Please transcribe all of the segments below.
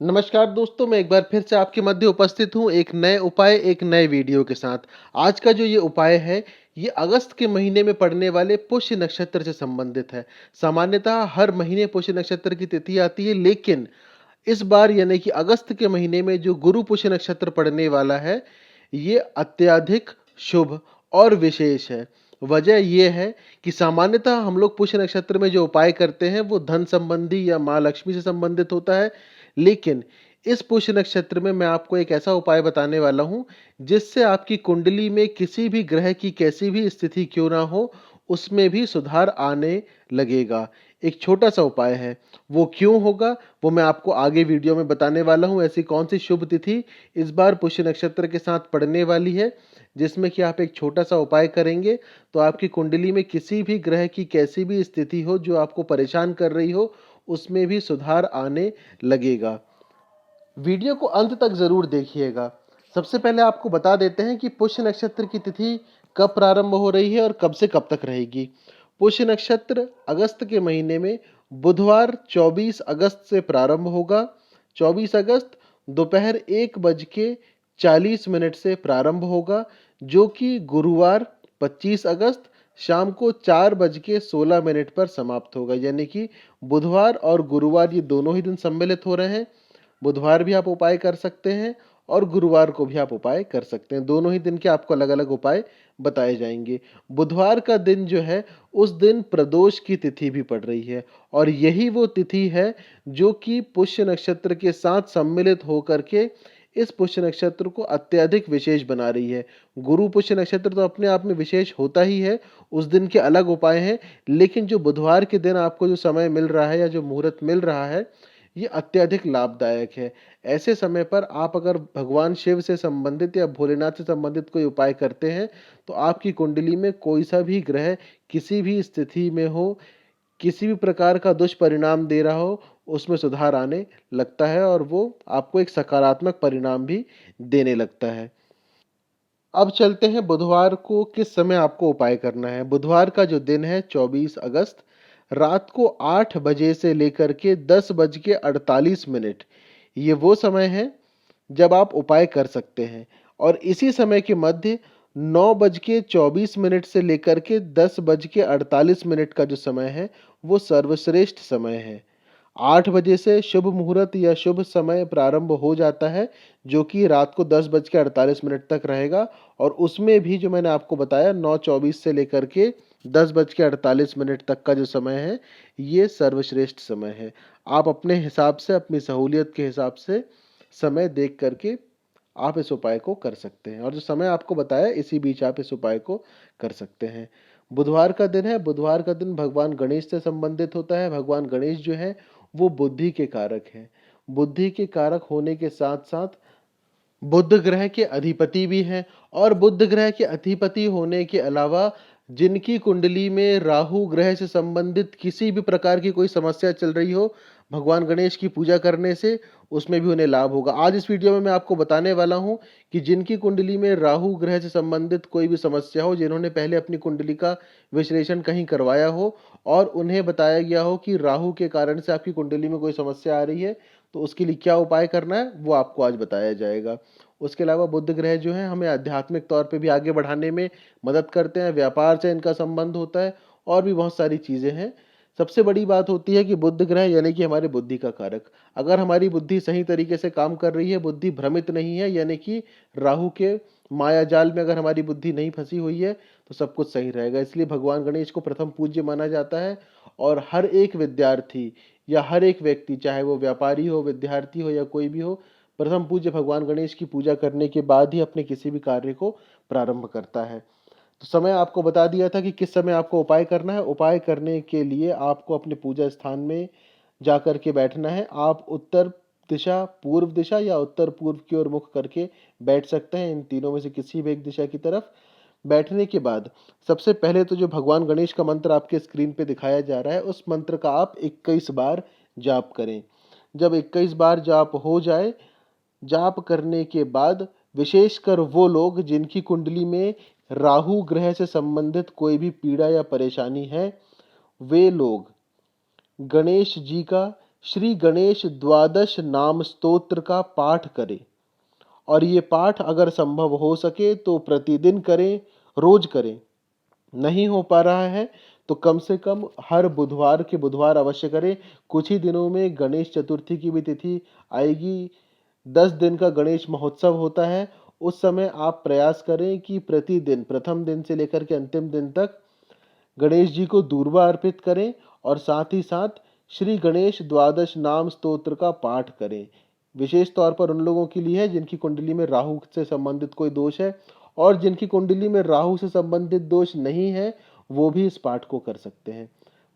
नमस्कार दोस्तों, मैं एक बार फिर से आपके मध्य उपस्थित हूँ एक नए उपाय, एक नए वीडियो के साथ। आज का जो ये उपाय है, ये अगस्त के महीने में पड़ने वाले पुष्य नक्षत्र से संबंधित है। सामान्यतः हर महीने पुष्य नक्षत्र की तिथि आती है, लेकिन इस बार यानी कि अगस्त के महीने में जो गुरु पुष्य नक्षत्र पड़ने वाला है, ये अत्यधिक शुभ और विशेष है। वजह ये है कि सामान्यतः हम लोग पुष्य नक्षत्र में जो उपाय करते हैं, वो धन संबंधी या माँ लक्ष्मी से संबंधित होता है। लेकिन इस पुष्य नक्षत्र में मैं आपको एक ऐसा उपाय बताने वाला हूँ, जिससे आपकी कुंडली में किसी भी ग्रह की कैसी भी स्थिति क्यों ना हो, उसमें भी सुधार आने लगेगा। एक छोटा-सा उपाय है, वो क्यों होगा, वो मैं आपको आगे वीडियो में बताने वाला हूँ। ऐसी कौन-सी शुभ तिथि इस बार पुष्य नक्षत्र के साथ पड़ने वाली है, जिसमें कि आप एक छोटा-सा उपाय करेंगे, तो आपकी कुंडली में किसी भी ग्रह की कैसी भी स्थिति हो, जो आपको परेशान कर रही हो, उसमें भी सुधार आने लगेगा। वीडियो को अंत तक ज़रूर देखिएगा। सबसे पहले आपको बता देते हैं कि पुष्य नक्षत्र की तिथि कब प्रारंभ हो रही है और कब से कब तक रहेगी। पुष्य नक्षत्र अगस्त के महीने में बुधवार 24 अगस्त से प्रारंभ होगा। 24 अगस्त दोपहर 1:40 से प्रारंभ होगा, जो कि गुरुवार 25 अगस्त शाम को 4:16 पर समाप्त होगा। यानी कि बुधवार और गुरुवार ये दोनों ही दिन सम्मिलित हो रहे हैं। बुधवार भी आप उपाय कर सकते हैं और गुरुवार को भी आप उपाय कर सकते हैं। दोनों ही दिन के आपको अलग-अलग उपाय बताए जाएँगे। बुधवार का दिन जो है, उस दिन प्रदोष की तिथि भी पड़ रही है और यही वो तिथि है जो कि पुष्य नक्षत्र के साथ सम्मिलित होकर के इस पुष्य नक्षत्र को अत्यधिक विशेष बना रही है। गुरु पुष्य नक्षत्र तो अपने आप में विशेष होता ही है, उस दिन के अलग उपाय हैं, लेकिन जो बुधवार के दिन आपको जो समय मिल रहा है या जो मुहूर्त मिल रहा है, ये अत्यधिक लाभदायक है। ऐसे समय पर आप अगर भगवान शिव से संबंधित या भोलेनाथ से संबंधित कोई उपाय करते हैं, तो आपकी कुंडली में कोई-सा भी ग्रह किसी भी स्थिति में हो, किसी भी प्रकार का दुष्परिणाम दे रहा हो, उसमें सुधार आने लगता है और वो आपको एक सकारात्मक परिणाम भी देने लगता है। अब चलते हैं बुधवार को किस समय आपको उपाय करना है। बुधवार का जो दिन है 24 अगस्त, रात को 8 बजे से लेकर के 10:48 ये वो समय है जब आप उपाय कर सकते हैं और इसी समय के मध्य 9:24 से लेकर के 10:48 का जो समय है, वो सर्वश्रेष्ठ समय है। 8 बजे से शुभ मुहूर्त या शुभ समय प्रारंभ हो जाता है, जो कि रात को 10:48 तक रहेगा और उसमें भी जो मैंने आपको बताया 9:24 से लेकर के 10:48 तक का जो समय है, ये सर्वश्रेष्ठ समय है। आप अपने हिसाब से, अपनी सहूलियत के हिसाब से समय देख कर के आप इस उपाय को कर सकते हैं और जो समय आपको बताया, इसी बीच आप इस उपाय को कर सकते हैं। बुधवार का दिन है, बुधवार का दिन भगवान गणेश से संबंधित होता है। भगवान गणेश जो है, वो बुद्धि के कारक हैं। बुद्धि के कारक होने के साथ-साथ बुध ग्रह के अधिपति भी हैं और बुध ग्रह के अधिपति होने के अलावा जिनकी कुंडली में राहु ग्रह से संबंधित किसी भी प्रकार की कोई समस्या चल रही हो, भगवान गणेश की पूजा करने से उसमें भी उन्हें लाभ होगा। आज इस वीडियो में मैं आपको बताने वाला हूं कि जिनकी कुंडली में राहु ग्रह से संबंधित कोई भी समस्या हो, जिन्होंने पहले अपनी कुंडली का विश्लेषण कहीं करवाया हो और उन्हें बताया गया हो कि राहु के कारण से आपकी कुंडली में कोई समस्या आ रही है, तो उसके लिए क्या उपाय करना है, वो आपको आज बताया जाएगा। उसके अलावा बुध ग्रह जो हैं, हमें आध्यात्मिक तौर पे भी आगे बढ़ाने में मदद करते हैं, व्यापार से इनका संबंध होता है और भी बहुत सारी चीज़ें हैं। सबसे बड़ी बात होती है कि बुध ग्रह यानी कि हमारी बुद्धि का कारक। अगर हमारी बुद्धि सही तरीके से काम कर रही है, बुद्धि भ्रमित नहीं है, यानी कि राहु के मायाजाल में अगर हमारी बुद्धि नहीं फंसी हुई है, तो सब कुछ सही रहेगा। इसलिए भगवान गणेश को प्रथम पूज्य माना जाता है और हर एक विद्यार्थी या हर एक व्यक्ति, चाहे वो व्यापारी हो, विद्यार्थी हो या कोई भी हो, प्रथम पूज्य भगवान गणेश की पूजा करने के बाद ही अपने किसी भी कार्य को प्रारंभ करता है। तो समय आपको बता दिया था कि किस समय आपको उपाय करना है। उपाय करने के लिए आपको अपने पूजा स्थान में जाकर के बैठना है। आप उत्तर दिशा, पूर्व दिशा या उत्तर पूर्व की ओर मुख करके बैठ सकते हैं, इन तीनों में से किसी भी एक दिशा की तरफ। बैठने के बाद सबसे पहले तो जो भगवान गणेश का मंत्र आपके स्क्रीन पे दिखाया जा रहा है, उस मंत्र का आप 21 बार जाप करें। जब 21 बार जाप हो जाए, जाप करने के बाद विशेषकर वो लोग जिनकी कुंडली में राहु ग्रह से संबंधित कोई भी पीड़ा या परेशानी है, वे लोग गणेश जी का श्री गणेश द्वादश नाम स्तोत्र का पाठ करें। और ये पाठ अगर संभव हो सके तो प्रतिदिन करें, रोज करें। नहीं हो पा रहा है तो कम से कम हर बुधवार के बुधवार अवश्य करें। कुछ ही दिनों में गणेश चतुर्थी की भी तिथि आएगी। 10 दिन का गणेश महोत्सव होता है। उस समय आप प्रयास करें कि प्रतिदिन प्रथम दिन से लेकर के अंतिम दिन तक गणेश जी को दूर्वा अर्पित करें और साथ ही साथ श्री गणेश द्वादश नाम स्तोत्र का पाठ करें। विशेष तौर पर उन लोगों के लिए है जिनकी कुंडली में राहु से संबंधित कोई दोष है, और जिनकी कुंडली में राहु से संबंधित दोष नहीं है वो भी इस पाठ को कर सकते हैं।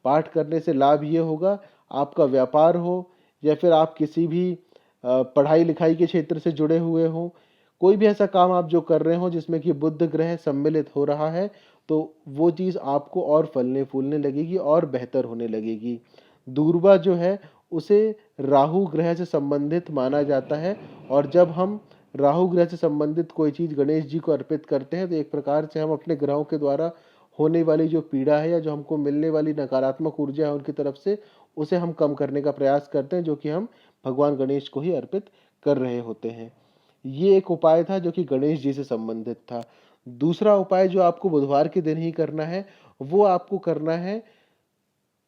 पाठ करने से लाभ ये होगा, आपका व्यापार हो या फिर आप किसी भी पढ़ाई लिखाई के क्षेत्र से जुड़े हुए हो, कोई भी ऐसा काम आप जो कर रहे हो जिसमें कि बुध ग्रह सम्मिलित हो रहा है, तो वो चीज़ आपको और फलने फूलने लगेगी और बेहतर होने लगेगी। दूर्वा जो है उसे राहु ग्रह से संबंधित माना जाता है, और जब हम राहु ग्रह से संबंधित कोई चीज़ गणेश जी को अर्पित करते हैं तो एक प्रकार से हम अपने ग्रहों के द्वारा होने वाली जो पीड़ा है या जो हमको मिलने वाली नकारात्मक ऊर्जा है उनकी तरफ से, उसे हम कम करने का प्रयास करते हैं, जो कि हम भगवान गणेश को ही अर्पित कर रहे होते हैं। ये एक उपाय था जो कि गणेश जी से संबंधित था। दूसरा उपाय जो आपको बुधवार के दिन ही करना है, वो आपको करना है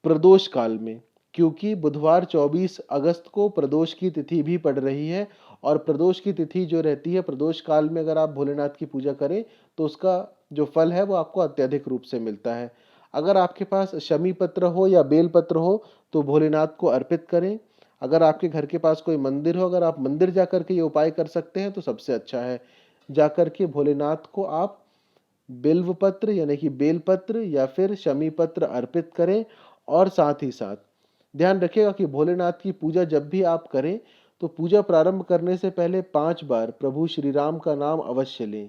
प्रदोष काल में, क्योंकि बुधवार 24 अगस्त को प्रदोष की तिथि भी पड़ रही है। और प्रदोष की तिथि जो रहती है, प्रदोष काल में अगर आप भोलेनाथ की पूजा करें तो उसका जो फल है वो आपको अत्यधिक रूप से मिलता है। अगर आपके पास शमी पत्र हो या बेल पत्र हो तो भोलेनाथ को अर्पित करें। अगर आपके घर के पास कोई मंदिर हो, अगर आप मंदिर जाकर के ये उपाय कर सकते हैं तो सबसे अच्छा है। जाकर के भोलेनाथ को आप बिल्व पत्र यानी कि बेल पत्र या फिर शमी पत्र अर्पित करें। और साथ ही साथ ध्यान रखिएगा कि भोलेनाथ की पूजा जब भी आप करें तो पूजा प्रारंभ करने से पहले 5 बार प्रभु श्री राम का नाम अवश्य लें,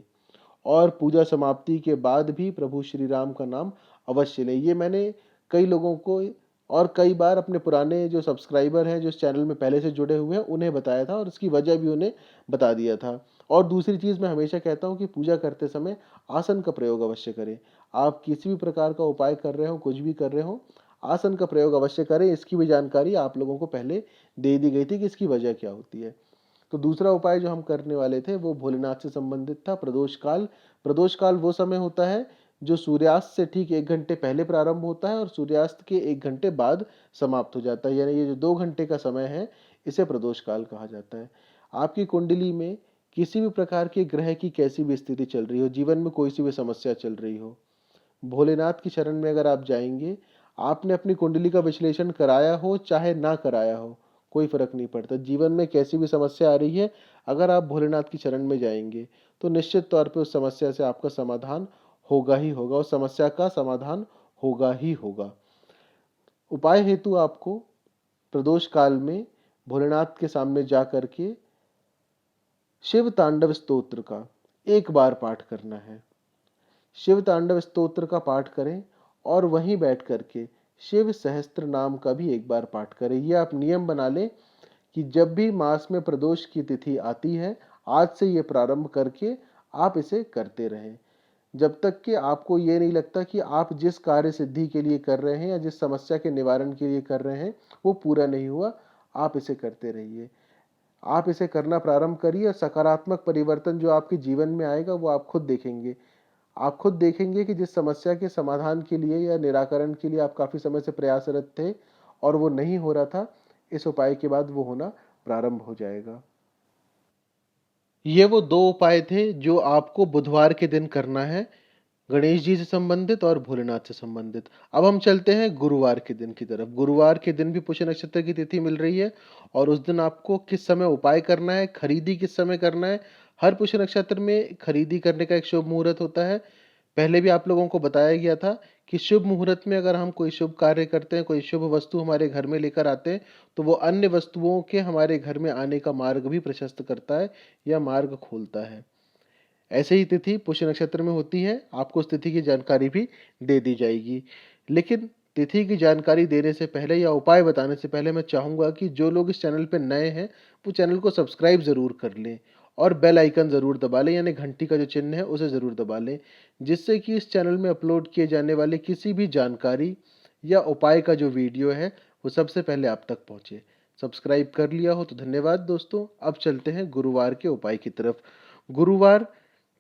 और पूजा समाप्ति के बाद भी प्रभु श्री राम का नाम अवश्य लें। ये मैंने कई लोगों को और कई बार अपने पुराने जो सब्सक्राइबर हैं जो इस चैनल में पहले से जुड़े हुए हैं उन्हें बताया था, और इसकी वजह भी उन्हें बता दिया था। और दूसरी चीज़ मैं हमेशा कहता हूँ कि पूजा करते समय आसन का प्रयोग अवश्य करें। आप किसी भी प्रकार का उपाय कर रहे हो, कुछ भी कर रहे हो, आसन का प्रयोग अवश्य करें। इसकी भी जानकारी आप लोगों को पहले दे दी गई थी कि इसकी वजह क्या होती है। तो दूसरा उपाय जो हम करने वाले थे वो भोलेनाथ से संबंधित था, प्रदोष काल। प्रदोष काल वो समय होता है जो सूर्यास्त से ठीक 1 घंटे पहले प्रारंभ होता है और सूर्यास्त के 1 घंटे बाद समाप्त हो जाता है। यानी ये जो 2 घंटे का समय है इसे प्रदोष काल कहा जाता है। आपकी कुंडली में किसी भी प्रकार के ग्रह की कैसी भी स्थिति चल रही हो, जीवन में कोई सी भी समस्या चल रही हो, भोलेनाथ की शरण में अगर आप जाएंगे, आपने अपनी कुंडली का विश्लेषण कराया हो चाहे ना कराया हो, कोई फर्क नहीं पड़ता। जीवन में कैसी भी समस्या आ रही है, अगर आप भोलेनाथ की शरण में जाएंगे तो निश्चित तौर पे उस समस्या से आपका समाधान होगा ही होगा, उस समस्या का समाधान होगा ही होगा। उपाय हेतु आपको प्रदोष काल में भोलेनाथ के सामने जा करके शिव तांडव स्तोत्र का 1 बार पाठ करना है। शिव तांडव स्तोत्र का पाठ करें और वहीं बैठ करके शिव सहस्त्र नाम का भी 1 बार पाठ करें। यह आप नियम बना लें कि जब भी मास में प्रदोष की तिथि आती है, आज से ये प्रारंभ करके आप इसे करते रहें, जब तक कि आपको ये नहीं लगता कि आप जिस कार्य सिद्धि के लिए कर रहे हैं या जिस समस्या के निवारण के लिए कर रहे हैं वो पूरा नहीं हुआ। आप इसे करते रहिए। आप इसे करना प्रारंभ करिए और सकारात्मक परिवर्तन जो आपके जीवन में आएगा वो आप खुद देखेंगे। आप खुद देखेंगे कि जिस समस्या के समाधान के लिए या निराकरण के लिए आप काफ़ी समय से प्रयासरत थे और वो नहीं हो रहा था, इस उपाय के बाद वो होना प्रारंभ हो जाएगा। ये वो 2 उपाय थे जो आपको बुधवार के दिन करना है, गणेश जी से संबंधित और भोलेनाथ से संबंधित। अब हम चलते हैं गुरुवार के दिन की तरफ। गुरुवार के दिन भी पुष्य नक्षत्र की तिथि मिल रही है, और उस दिन आपको किस समय उपाय करना है, खरीदी किस समय करना है। हर पुष्य नक्षत्र में खरीदी करने का एक शुभ मुहूर्त होता है। पहले भी आप लोगों को बताया गया था कि शुभ मुहूर्त में अगर हम कोई शुभ कार्य करते हैं, कोई शुभ वस्तु हमारे घर में लेकर आते हैं, तो वो अन्य वस्तुओं के हमारे घर में आने का मार्ग भी प्रशस्त करता है या मार्ग खोलता है। ऐसे ही तिथि पुष्य नक्षत्र में होती है, आपको उस तिथि की जानकारी भी दे दी जाएगी। लेकिन तिथि की जानकारी देने से पहले या उपाय बताने से पहले मैं चाहूँगा कि जो लोग इस चैनल पे नए हैं वो चैनल को सब्सक्राइब ज़रूर कर लें और बेल आइकन ज़रूर दबा लें, यानी घंटी का जो चिन्ह है उसे ज़रूर दबा लें, जिससे कि इस चैनल में अपलोड किए जाने वाले किसी भी जानकारी या उपाय का जो वीडियो है वो सबसे पहले आप तक पहुँचे। सब्सक्राइब कर लिया हो तो धन्यवाद दोस्तों। अब चलते हैं गुरुवार के उपाय की तरफ। गुरुवार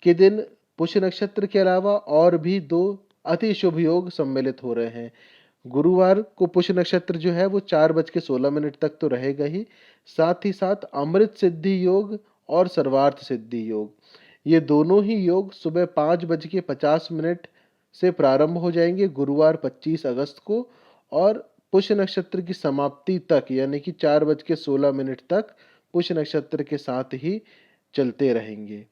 के दिन पुष्य नक्षत्र के अलावा और भी 2 अति शुभ योग सम्मिलित हो रहे हैं। गुरुवार को पुष्य नक्षत्र जो है वो 4:16 तक तो रहेगा ही, साथ ही साथ अमृत सिद्धि योग और सर्वार्थ सिद्धि योग, ये दोनों ही योग सुबह 5:50 से प्रारंभ हो जाएंगे गुरुवार 25 अगस्त को, और पुष्य नक्षत्र की समाप्ति तक यानी कि 4:16 तक पुष्य नक्षत्र के साथ ही चलते रहेंगे।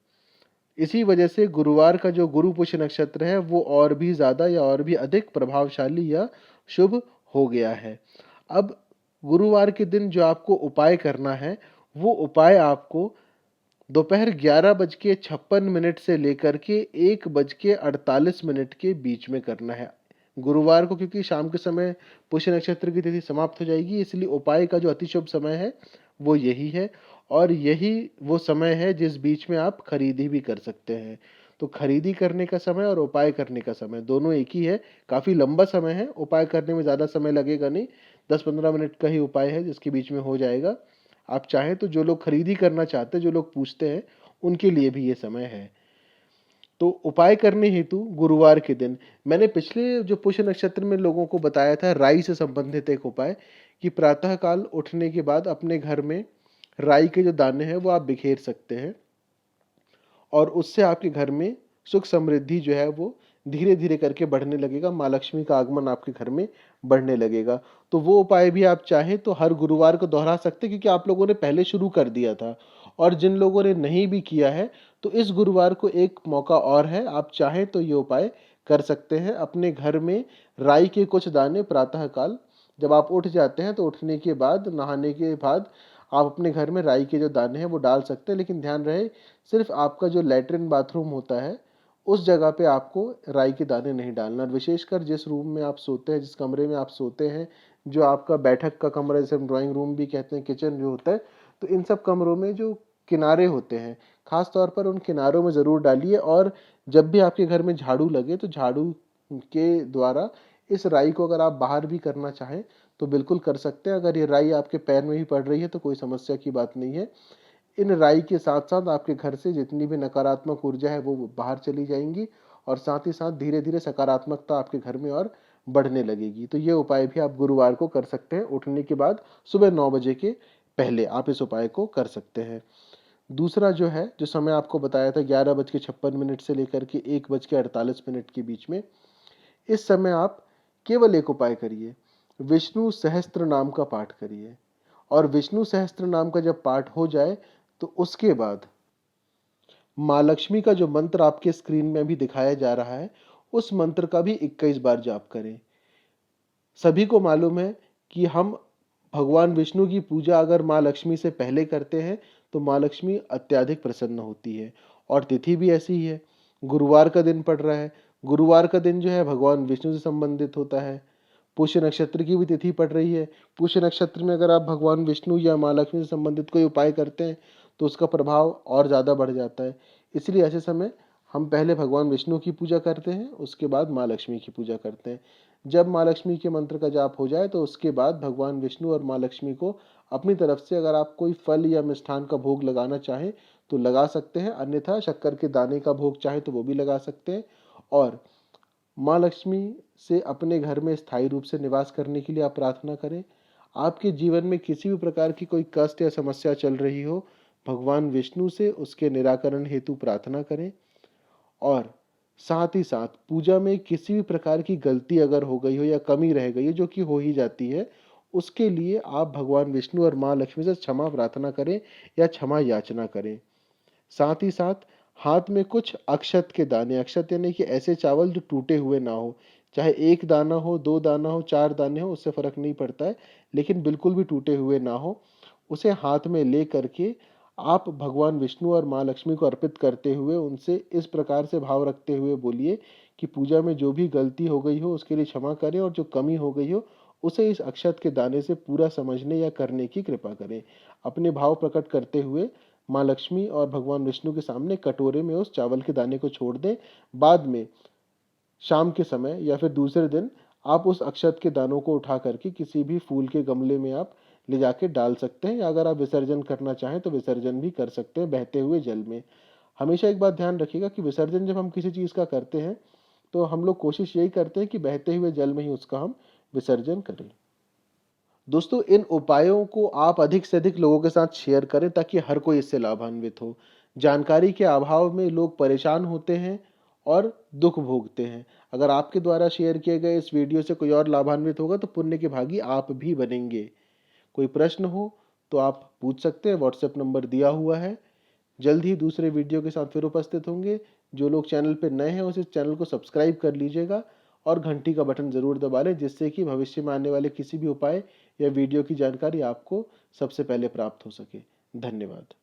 इसी वजह से गुरुवार का जो गुरु पुष्य नक्षत्र है वो और भी ज़्यादा या और भी अधिक प्रभावशाली या शुभ हो गया है। अब गुरुवार के दिन जो आपको उपाय करना है, वो उपाय आपको दोपहर 11:56 से लेकर के 1:48 के बीच में करना है गुरुवार को, क्योंकि शाम के समय पुष्य नक्षत्र की तिथि समाप्त हो जाएगी, इसलिए उपाय का जो अति शुभ समय है वो यही है, और यही वो समय है जिस बीच में आप खरीदी भी कर सकते हैं। तो खरीदी करने का समय और उपाय करने का समय दोनों एक ही है। काफ़ी लंबा समय है, उपाय करने में ज़्यादा समय लगेगा नहीं, 10-15 मिनट का ही उपाय है जिसके बीच में हो जाएगा। आप चाहें तो जो लोग खरीदी करना चाहते हैं, जो लोग पूछते हैं, उनके लिए भी ये समय है। तो उपाय करने हेतु गुरुवार के दिन मैंने पिछले जो पुष्य नक्षत्र में लोगों को बताया था राई से संबंधित एक उपाय, कि प्रातः काल उठने के बाद अपने घर में राई के जो दाने हैं वो आप बिखेर सकते हैं, और उससे आपके घर में सुख समृद्धि जो है वो धीरे धीरे करके बढ़ने लगेगा, माँ लक्ष्मी का आगमन आपके घर में बढ़ने लगेगा। तो वो उपाय भी आप चाहें तो हर गुरुवार को दोहरा सकते हैं, क्योंकि आप लोगों ने पहले शुरू कर दिया था, और जिन लोगों ने नहीं भी किया है तो इस गुरुवार को एक मौका और है, आप चाहें तो ये उपाय कर सकते हैं। अपने घर में राई के कुछ दाने प्रातः काल जब आप उठ जाते हैं तो उठने के बाद, नहाने के बाद आप अपने घर में राई के जो दाने हैं वो डाल सकते हैं, लेकिन ध्यान रहे सिर्फ आपका जो लेटरिन बाथरूम होता है उस जगह पे आपको राई के दाने नहीं डालना। विशेषकर जिस रूम में आप सोते हैं, जिस कमरे में आप सोते हैं, जो आपका बैठक का कमरा, जैसे हम ड्राइंग रूम भी कहते हैं, किचन जो होता है, तो इन सब कमरों में जो किनारे होते हैं, खास तौर पर उन किनारों में ज़रूर डालिए। और जब भी आपके घर में झाड़ू लगे तो झाड़ू के द्वारा इस राई को अगर आप बाहर भी करना चाहें तो बिल्कुल कर सकते हैं। अगर ये राई आपके पैर में भी पड़ रही है तो कोई समस्या की बात नहीं है। इन राई के साथ साथ आपके घर से जितनी भी नकारात्मक ऊर्जा है वो बाहर चली जाएंगी, और साथ ही साथ धीरे धीरे सकारात्मकता आपके घर में और बढ़ने लगेगी। तो ये उपाय भी आप गुरुवार को कर सकते हैं, उठने के बाद सुबह 9 बजे के पहले आप इस उपाय को कर सकते हैं। दूसरा जो है, जो समय आपको बताया था 11:56 से लेकर के 1:48 के बीच में, इस समय आप केवल एक उपाय करिए, विष्णु सहस्त्र नाम का पाठ करिए। और विष्णु सहस्त्र नाम का जब पाठ हो जाए तो उसके बाद माँ लक्ष्मी का जो मंत्र आपके स्क्रीन में भी दिखाया जा रहा है, उस मंत्र का भी 21 बार जाप करें। सभी को मालूम है कि हम भगवान विष्णु की पूजा अगर माँ लक्ष्मी से पहले करते हैं तो माँ लक्ष्मी अत्यधिक प्रसन्न होती है, और तिथि भी ऐसी ही है, गुरुवार का दिन पड़ रहा है। गुरुवार का दिन जो है भगवान विष्णु से संबंधित होता है। पुष्य नक्षत्र की भी तिथि पड़ रही है। पुष्य नक्षत्र में अगर आप भगवान विष्णु या माँ लक्ष्मी से संबंधित कोई उपाय करते हैं तो उसका प्रभाव और ज़्यादा बढ़ जाता है। इसलिए ऐसे समय हम पहले भगवान विष्णु की पूजा करते हैं, उसके बाद माँ लक्ष्मी की पूजा करते हैं। जब माँ लक्ष्मी के मंत्र का जाप हो जाए तो उसके बाद भगवान विष्णु और माँ लक्ष्मी को अपनी तरफ से अगर आप कोई फल या मिष्ठान का भोग लगाना चाहें तो लगा सकते हैं, अन्यथा शक्कर के दाने का भोग चाहे तो वो भी लगा सकते हैं। और माँ लक्ष्मी से अपने घर में स्थायी रूप से निवास करने के लिए आप प्रार्थना करें। आपके जीवन में किसी भी प्रकार की कोई कष्ट या समस्या चल रही हो, भगवान विष्णु से उसके निराकरण हेतु प्रार्थना करें। और साथ ही साथ पूजा में किसी भी प्रकार की गलती अगर हो गई हो या कमी रह गई है, जो कि हो ही जाती है, उसके लिए आप भगवान विष्णु और माँ लक्ष्मी से क्षमा प्रार्थना करें या क्षमा याचना करें। साथ ही साथ हाथ में कुछ अक्षत के दाने, अक्षत यानी कि ऐसे चावल जो टूटे हुए ना हो, चाहे 1 दाना हो, 2 दाना हो, 4 दाने हो, उससे फ़र्क नहीं पड़ता है, लेकिन बिल्कुल भी टूटे हुए ना हो, उसे हाथ में ले करके आप भगवान विष्णु और माँ लक्ष्मी को अर्पित करते हुए उनसे इस प्रकार से भाव रखते हुए बोलिए कि पूजा में जो भी गलती हो गई हो उसके लिए क्षमा करें, और जो कमी हो गई हो उसे इस अक्षत के दाने से पूरा समझने या करने की कृपा करें। अपने भाव प्रकट करते हुए माँ लक्ष्मी और भगवान विष्णु के सामने कटोरे में उस चावल के दाने को छोड़ दें। बाद में शाम के समय या फिर दूसरे दिन आप उस अक्षत के दानों को उठा करके किसी भी फूल के गमले में आप ले जाके डाल सकते हैं, या अगर आप विसर्जन करना चाहें तो विसर्जन भी कर सकते हैं बहते हुए जल में। हमेशा एक बात ध्यान रखिएगा कि विसर्जन जब हम किसी चीज़ का करते हैं तो हम लोग कोशिश यही करते हैं कि बहते हुए जल में ही उसका हम विसर्जन करें। दोस्तों, इन उपायों को आप अधिक से अधिक लोगों के साथ शेयर करें ताकि हर कोई इससे लाभान्वित हो। जानकारी के अभाव में लोग परेशान होते हैं और दुख भोगते हैं। अगर आपके द्वारा शेयर किए गए इस वीडियो से कोई और लाभान्वित होगा तो पुण्य के भागी आप भी बनेंगे। कोई प्रश्न हो तो आप पूछ सकते हैं, व्हाट्सएप नंबर दिया हुआ है। जल्द ही दूसरे वीडियो के साथ फिर उपस्थित होंगे। जो लोग चैनल पर नए हैं उस चैनल को सब्सक्राइब कर लीजिएगा और घंटी का बटन ज़रूर दबा लें, जिससे कि भविष्य में आने वाले किसी भी उपाय या वीडियो की जानकारी आपको सबसे पहले प्राप्त हो सके। धन्यवाद।